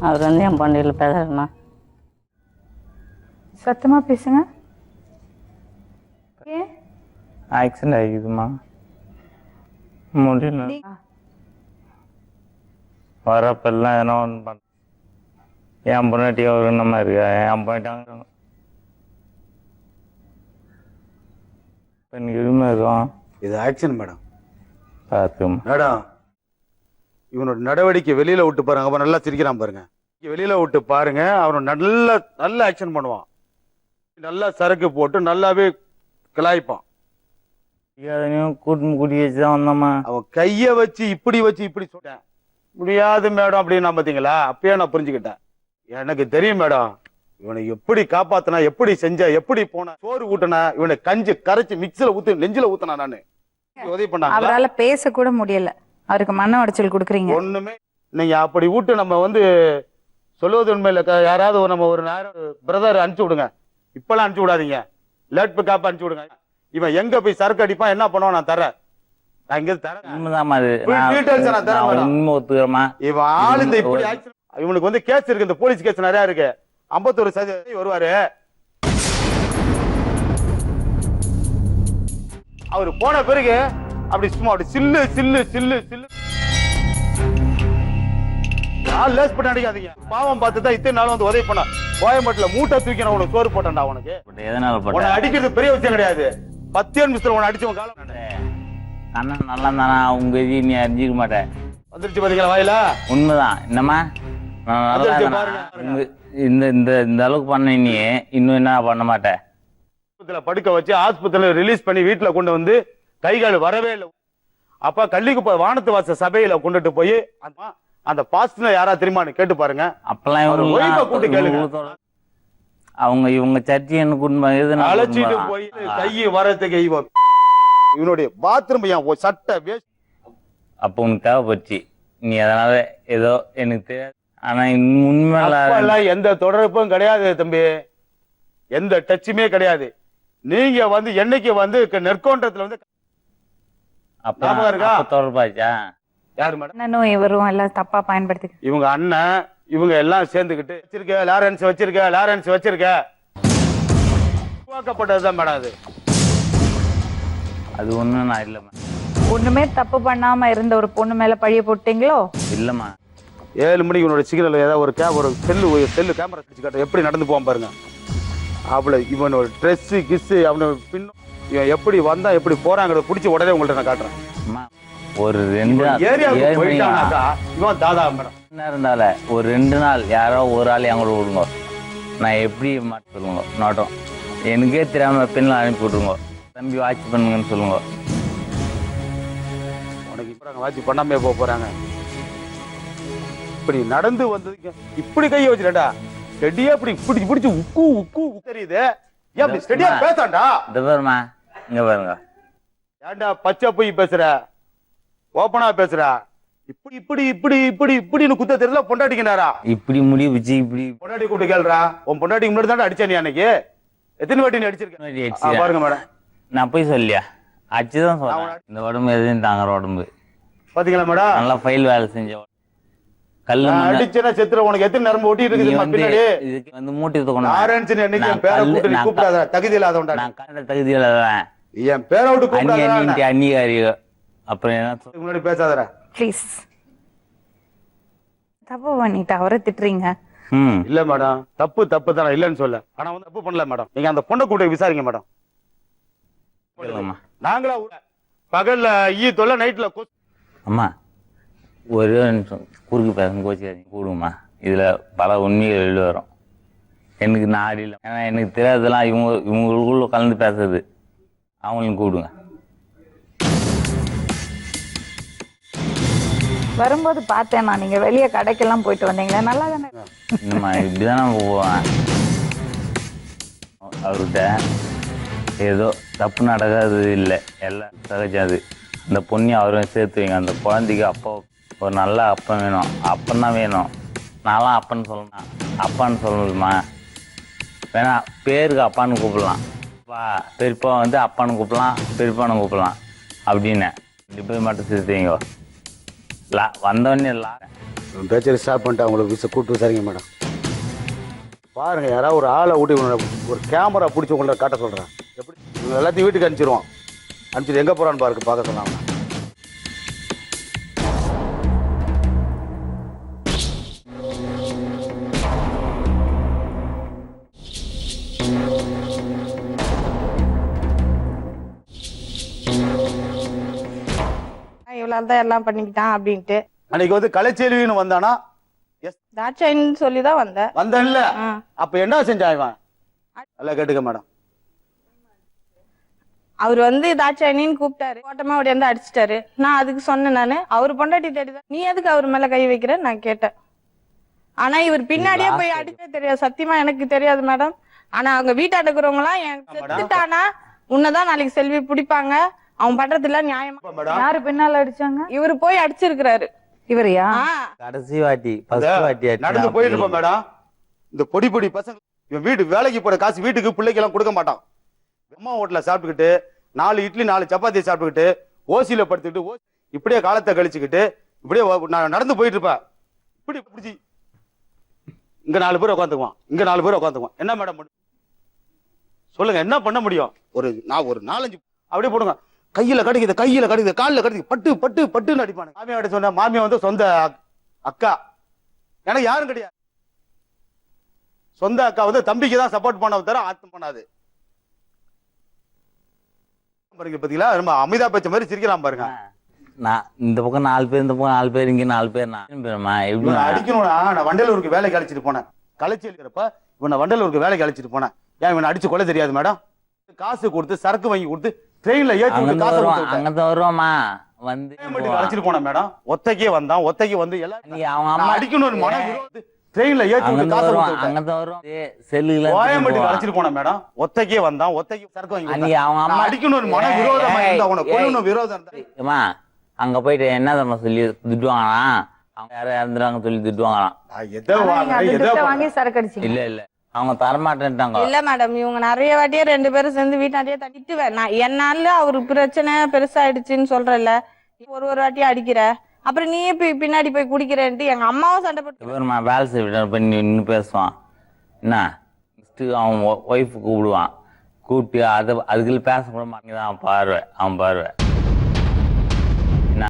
அவர் வந்து என் பண்டிகையில் பேசுறேண்ணா. சத்தமா பேசுங்க. ஏன் ஆக்சிடென்ட் ஆகிக்குதுமா, முடியல. வரப்பெல்லாம் எதனா ஒன்று பண்ண என் பொண்ணாட்டி அவர் என்னமா இருக்கா, என் போயிட்டாங்க எனக்கு எதுவுமே இருக்கும். இது ஆக்ஷன் மேடம். பார்த்துமா மேடம், இவனோட நடவடிக்கை வெளியில விட்டு பாருங்க. அவன் நல்லா சிரிக்கிறான் பாருங்க. வெளியில விட்டு பாருங்க, அவன் நல்ல ஆக்ஷன் பண்ணுவான். நல்லா சரக்கு போட்டு நல்லாவே கிளாய்ப்பான். கூட்டு கூட்டி வச்சுதான் வந்தோம்மா. அவன் கைய வச்சு இப்படி சொல்லிட்டேன். முடியாது மேடம் அப்படின்னு நான் பாத்தீங்களா, அப்பயே நான் புரிஞ்சுக்கிட்டேன். எனக்கு தெரியும் மேடம், இவனை எப்படி காப்பாத்தினா, எப்படி செஞ்ச, எப்படி போன, சோறு ஊட்டினா, இவனை கஞ்சி கரைச்சி மிக்சில ஊத்து நெஞ்சில ஊத்தினா. நானு உதவி பண்ணாங்க. அவரால பேச கூட முடியல, அவருக்கு மன உடைச்சல் கொடுக்குறீங்க. ஒண்ணுமே நீங்க அப்படி விட்டு நம்ம வந்து சொல்லுவது உண்மையில. யாராவது நம்ம ஒரு நேரம் பிரதர் அனுப்பிச்சு விடுங்க. இப்பெல்லாம் அனுப்பிச்சு விடாதீங்க, லேட் பிக்காப் அனுப்பிச்சு விடுங்க. இவன் எங்க போய் சரக்கு அடிப்பான், என்ன பண்ணுவான் நான் தரேன். நான் இங்க தரேன். இவன் ஆளு இந்த இப்படி இவனுக்கு வந்து கேஸ் இருக்கு, இந்த போலீஸ் கேஸ் நிறைய இருக்கு. 51% வருவாரு. அவரு போன பிறகு அப்படி சும்மா அப்படி சில்லு சில்லு சில்லு சில்லு லேஸ் பண்ண அடிக்காதீங்க. பாவம் பார்த்துதான் இத்தனை நாள் வந்து உதவி பண்ண. கோயம்பேட்டில் மூட்டை தூக்கி நான் உனக்கு சோறு போட்டேன்டா. உனக்கு உன்னை அடிக்கிறது பெரிய விஷயம் கிடையாது. 10 நிமிஷத்துல உன்னை அடிச்சவன் காலம் அண்ணன் நல்லா தானா, உங்க இது நீ அறிஞ்சிக்க மாட்டேன். வந்துருச்சு பாத்தீங்களா வாயில. உண்மைதான். என்னம்மா இந்த இந்த இந்த அளவுக்கு பண்ண நீ இன்னும் என்ன பண்ண மாட்டேன். படுக்க வச்சு ஆஸ்பத்திரியில ரிலீஸ் பண்ணி வீட்டுல கொண்டு வந்து கை கால் வரவே இல்லை. அப்ப கள்ளிக்கு வானத்து வாச சபையில கொண்டுட்டு போய் அந்த பாஸ்ட்ல யாரா தெரியுமான்னு கேட்டு பாருங்க. அப்பெல்லாம் கூட்டு கேளுங்க. அவங்க இவங்க சர்ச்சை என்ன அழைச்சிட்டு போய் கை வரத்துக்கு இவனுடைய பாத்ரூம் சட்டை அப்ப உனக்கு தேவைப்பட்டுச்சு. நீ அதனால ஏதோ எனக்கு தெரியாது. ஆனா உண்மையில எந்த தொடர்பும் கிடையாது தம்பி, எந்த டச்சுமே கிடையாது. நீங்க வந்து என்னைக்கு வந்து நெற்கோன்றத்துல வந்து தொடர்பாச்சா யாரு மேடம்? அண்ணனும் இவரும் எல்லாம் தப்பா பயன்படுத்தி இவங்க அண்ணன் இவங்க எல்லாம் சேர்ந்துக்கிட்டு வச்சிருக்க லாரன்ஸ் வச்சிருக்க உருவாக்கப்பட்டதுதான் மேடம். அது ஒண்ணும் நான் இல்லம்மா. ஒண்ணுமே தப்பு பண்ணாம இருந்த ஒரு பொண்ணு மேல பழிய போட்டீங்களோ? இல்லம்மா. 7 மணிக்கு உன்னோட சிக்னல் ஏதாவது ஒரு செல்லு கேமரா பிடிச்சு காட்ட எப்படி நடந்து போவான் பாருங்க. அவளை இவனோட ட்ரெஸ் கிஸ்ஸு அவனோட பின்னும் இவன் எப்படி வந்தா எப்படி போறாங்கிறத பிடிச்சி உடனே உங்கள்ட்ட நான் காட்டுறேன். ஒரு 2 இருந்தால ஒரு 2 நாள் யாரோ ஒரு ஆள் என் கூட விடுங்க. நான் எப்படி மாட்ட சொல்லுங்க நாட்டம். எனக்கே தெரியாம பெண்ணில் அனுப்பி விட்டுருங்க. தம்பி வாட்ச் பண்ணுங்கன்னு சொல்லுங்க. உனக்கு இப்போ வாட்ச் பண்ணாமே போறாங்க. இப்படி நடந்து வந்ததுக்கு இப்படி கையை வச்சுடா ஸ்டெடியா இப்படி பிடிச்சு உக்கு தெரியுது. ஏன் ஸ்டெடியா பேசாண்டா? இந்த பாருமா, இங்க பாருங்க. ஏன்டா பச்சை போய் பேசுற, ஓப்பனா பேசுற. இப்படி இப்படி இப்படி இப்படி இப்படின்னு குத்த தெரியல. பொண்டாட்டிக்கிறாரா இப்படி முடி வச்சு இப்படி பொண்டாட்டி கூட்டு கேள்றா. உன் பொண்டாட்டி முன்னாடி தான் அடிச்சா நீ அன்னைக்கு. எத்தனை வாட்டி நீ அடிச்சிருக்க பாருங்க மேடம். நான் போய் சொல்லியா அடிச்சுதான் சொல்றேன். இந்த உடம்பு எதுவும் தாங்குற உடம்பு பாத்தீங்களா மேடம்? நல்லா ஃபைல் வேலை செஞ்ச கல்லு அடிச்சனா செத்துற. உனக்கு எத்தனை நரம்பு ஓட்டி இருக்குது பின்னாடி. இதுக்கு வந்து மூட்டி தூக்கணும். ஆரஞ்சு என்னைக்கு பேரை கூட்டி கூப்பிடாத. தகுதி இல்லாதவன்டா. நான் கண்ட தகுதி இல்லாதவன். என் பேரை விட்டு கூப்பிடாத. அன்னிகாரி. அப்புறம் என்ன முன்னாடி பேசாதடா ப்ளீஸ். தப்பு பண்ணிட்டு அவரை திட்டுறீங்க. இல்ல மேடம், தப்பு தான், இல்லன்னு சொல்ல. ஆனா வந்து தப்பு பண்ணல மேடம். நீங்க அந்த பொண்ணை கூட்ட விசாரிங்க மேடம். நாங்களா பகல்ல ஈ தொல்லை, நைட்ல அம்மா ஒரு நிமிஷம் குறுக்கு பேச கோச்சிக்காதீங்க. கூடுமா, இதுல பல உண்மைகள் வெளியே வரும். எனக்கு நாடி இல்லை. ஏன்னா எனக்கு தெரியாததெல்லாம் இவங்களுக்குள்ள கலந்து பேசுறது. அவங்களும் கூடுங்க. வரும்போது பார்த்தேன் நான், நீங்க வெளியே கடைக்கெல்லாம் போயிட்டு வந்தீங்களா? நல்லா தானே. என்னம்மா இப்படிதானே போவேன். அவர்கிட்ட ஏதோ தப்பு நடக்காது இல்லை, எல்லாம் சகஜாது. அந்த பொண்ணையும் அவரும் சேர்த்து வைங்க. அந்த குழந்தைக்கு அப்பா ஒரு நல்ல அப்பன் வேணும். அப்பன் தான் வேணும். நான்லாம் அப்பன்னு சொல்லணும். அப்பான்னு சொல்லணுமா வேணா, பேருக்கு அப்பான்னு கூப்பிடலாம். பெரியப்பா வந்து அப்பான்னு கூப்பிடலாம், பெரியப்பான்னு கூப்பிடலாம் அப்படின்னு. இப்படி போய் மட்டும் சேர்த்து வைங்க. வந்தவொடனே பேச்சரி ஸ்டாப் பண்ணிட்டு அவங்களுக்கு கூப்பிட்டு விசாரிங்க மேடம். பாருங்க, யாராவது ஒரு ஆளை ஊட்டி ஒரு கேமரா பிடிச்சி உங்களை காட்ட சொல்கிறேன். எப்படி இவங்க எல்லாத்தையும் வீட்டுக்கு அனுப்பிச்சிருவோம். அனுப்பிச்சிட்டு எங்கே போகிறான்னு பாருக்கு பார்க்க சொன்னாங்க. இவ்வளவு தான் எல்லாம் பண்ணிக்கிட்டான் அப்படின்ட்டு. அன்னைக்கு வந்து கலைச்செல்வின்னு வந்தானா? தாட்சாயின்னு சொல்லிதான் வந்தேன்ல. அப்ப என்ன செஞ்சா இவன்? நல்லா கேட்டுக்க மேடம். அவர் வந்து தாட்சாயினின்னு கூப்பிட்டாரு, ஓட்டமா ஓடியாந்து அடிச்சிட்டாரு. நான் அதுக்கு சொன்னேன், நானு அவரு பொண்டாட்டி தேடிதான் நீ எதுக்கு அவர் மேல கை வைக்கிற நான் கேட்டேன். ஆனா இவர் பின்னாடியே போய் அடிக்க தெரியாது, சத்தியமா எனக்கு தெரியாது மேடம். ஆனா அவங்க வீட்டாண்ட இருக்கிறவங்க எல்லாம் எனக்கு செத்துட்டானா உன்னதான் நாளைக்கு செல்வி பிடிப்பாங்க, அவன் பண்றதுல நியாயமா. யாரு பின்னால அடிச்சாங்க? இவரு போய் அடிச்சிருக்கிறாரு. இவரையா? கடைசி வாட்டி நடந்து போயிட்டு இருப்போம் மேடம். இந்த பொடி பொடி பசங்க இவன் வீட்டு வேலைக்கு போற காசு வீட்டுக்கு பிள்ளைக்கு எல்லாம் கொடுக்க மாட்டான். அம்மா ஹோட்டல்ல சாப்பிட்டுக்கிட்டு 4 இட்லி 4 சப்பாத்தி சாப்பிட்டுக்கிட்டு ஓசியில படுத்துக்கிட்டு இப்படியே காலத்தை கழிச்சுக்கிட்டு இப்படியே நான் நடந்து போயிட்டு இருப்பேன். இப்படி பிடிச்சி இங்க 4 பேர் உட்காந்துக்குவான், இங்க 4 பேர் உட்காந்துக்குவான். என்ன மேடம் சொல்லுங்க, என்ன பண்ண முடியும்? ஒரு 4-5 அப்படியே போடுங்க. கையில கடிக்குது, காலில் கடிக்குது, பட்டு பட்டு பட்டுன்னு அடிப்பானு. மாமியாட்ட சொன்ன, மாமியா வந்து சொந்த அக்கா, எனக்கு யாரும் கிடையாது. சொந்த அக்கா வந்து தம்பிக்கு தான் சப்போர்ட் பண்ண தர ஆத்தம் பண்ணாது. பாருங்க பாத்தீங்களா, ரொம்ப அமிதா பேச்ச மாதிரி சிரிக்கலாம் பாருங்க. நான் இந்த பக்கம் 4 பேர், இந்த பக்கம் 4 பேர், இங்க 4 பேர். நான் அடிக்கணும்னா நான் வண்டலூருக்கு வேலைக்கு அழைச்சிட்டு போனேன். கலைச்சி இருக்கிறப்ப இவனை வண்டலூருக்கு வேலைக்கு அழைச்சிட்டு போனேன். ஏன் இவனை அடிச்சு கொள்ள தெரியாது மேடம்? காசு கொடுத்து சரக்கு வாங்கி கொடுத்து ட்ரெயின்ல ஏத்தி அங்க வருவாமா வந்து அழைச்சிட்டு போன மேடம். ஒத்தைக்கே வந்தான், ஒத்தைக்கு வந்து எல்லாம் அவங்க அம்மா அடிக்கணும் மன விரோத ட்ரெயின்ல ஏத்தி செல்லுல கோயம்பேட்டுக்கு அழைச்சிட்டு போன மேடம். ஒத்தைக்கே வந்தான், ஒத்தைக்கு சரக்கு வாங்கி அவங்க அம்மா அடிக்கணும் மன விரோதமா இருந்தா அவனை கொல்லணும் விரோதம் இருந்தா அங்க போயிட்டு என்ன சொல்லி திட்டுவாங்களா? அவங்க யாரும் இறந்துறாங்க சொல்லி திட்டுவாங்களாம். இல்ல இல்ல அவங்க தரமாட்டேன்ட்டாங்க. இல்ல மேடம், இவங்க நிறைய வாட்டியே 2 பேரும் சேர்ந்து வீட்டாண்டியே தட்டிட்டு நான் என்னால அவரு பிரச்சனை பெருசாயிடுச்சுன்னு சொல்றல, ஒரு வாட்டியே அடிக்கிற, அப்புறம் நீயே பின்னாடி போய் குடிக்கிறேன்ட்டு எங்க அம்மாவும் சண்டை போட்டு வேலை செய்ய பண்ணி நின்று பேசுவான். என்ன அவன் ஒய்ஃபு கூப்பிடுவான், கூப்பிட்டு அதுக்குள்ள பேசக்கூட மாட்டேங்குதான் அவன் பார்வை.